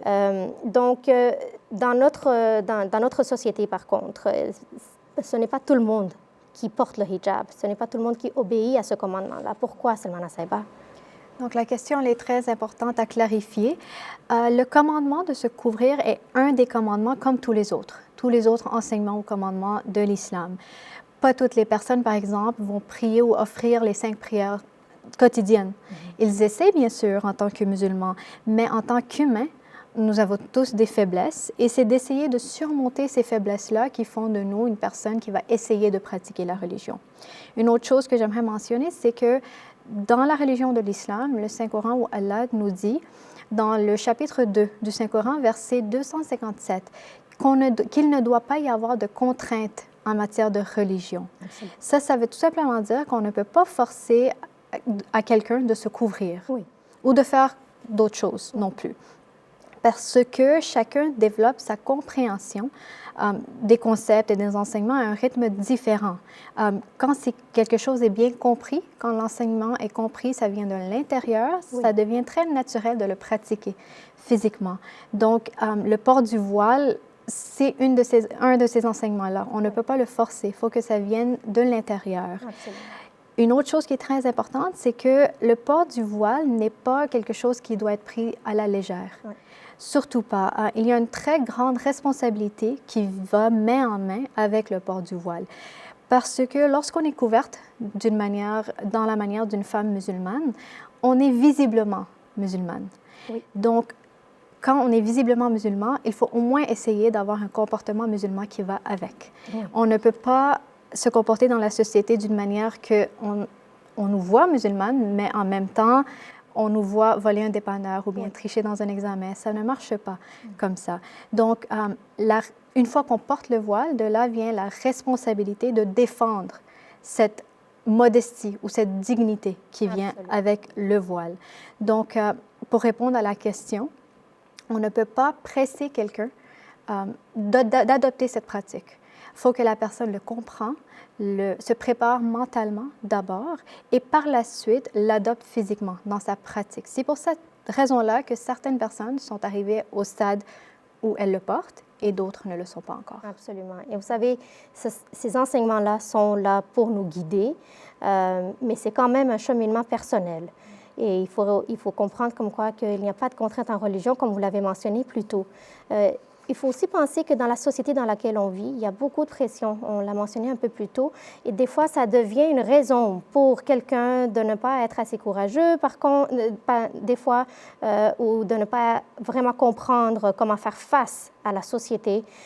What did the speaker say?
Dans notre société, par contre, ce n'est pas tout le monde qui porte le hijab. Ce n'est pas tout le monde qui obéit à ce commandement-là. Pourquoi, Salmana Saïba? Donc, la question elle est très importante à clarifier. Le commandement de se couvrir est un des commandements comme tous les autres enseignements ou commandements de l'islam. Pas toutes les personnes, par exemple, vont prier ou offrir les 5 prières quotidiennes. Ils essaient, bien sûr, en tant que musulmans, mais en tant qu'humains, nous avons tous des faiblesses et c'est d'essayer de surmonter ces faiblesses-là qui font de nous une personne qui va essayer de pratiquer la religion. Une autre chose que j'aimerais mentionner, c'est que dans la religion de l'islam, le Saint-Coran où Allah nous dit, dans le chapitre 2 du Saint-Coran, verset 257, qu'il ne doit pas y avoir de contraintes en matière de religion. Absolument. Ça veut tout simplement dire qu'on ne peut pas forcer à quelqu'un de se couvrir ou de faire d'autres choses non plus. Parce que chacun développe sa compréhension des concepts et des enseignements à un rythme différent. Quand quelque chose est bien compris, quand l'enseignement est compris, ça vient de l'intérieur, ça devient très naturel de le pratiquer physiquement. Donc, le port du voile, c'est un de ces enseignements-là. On ne peut pas le forcer, il faut que ça vienne de l'intérieur. Une autre chose qui est très importante, c'est que le port du voile n'est pas quelque chose qui doit être pris à la légère. Surtout pas. Il y a une très grande responsabilité qui va main en main avec le port du voile. Parce que lorsqu'on est couverte dans la manière d'une femme musulmane, on est visiblement musulmane. Donc, quand on est visiblement musulman, il faut au moins essayer d'avoir un comportement musulman qui va avec. On ne peut pas se comporter dans la société d'une manière qu'on nous voit musulmane, mais en même temps, on nous voit voler un dépanneur ou bien tricher dans un examen. Ça ne marche pas comme ça. Donc, une fois qu'on porte le voile, de là vient la responsabilité de défendre cette modestie ou cette dignité qui vient avec le voile. Donc, pour répondre à la question, on ne peut pas presser quelqu'un d'adopter cette pratique. Il faut que la personne le comprenne, se prépare mentalement d'abord et par la suite l'adopte physiquement dans sa pratique. C'est pour cette raison-là que certaines personnes sont arrivées au stade où elles le portent et d'autres ne le sont pas encore. Absolument. Et vous savez, ces enseignements-là sont là pour nous guider, mais c'est quand même un cheminement personnel. Et il faut comprendre comme quoi qu'il n'y a pas de contrainte en religion, comme vous l'avez mentionné plus tôt. Il faut aussi penser que dans la société dans laquelle on vit, il y a beaucoup de pression, on l'a mentionné un peu plus tôt, et des fois, ça devient une raison pour quelqu'un de ne pas être assez courageux, par contre, des fois, ou de ne pas vraiment comprendre comment faire face à la société.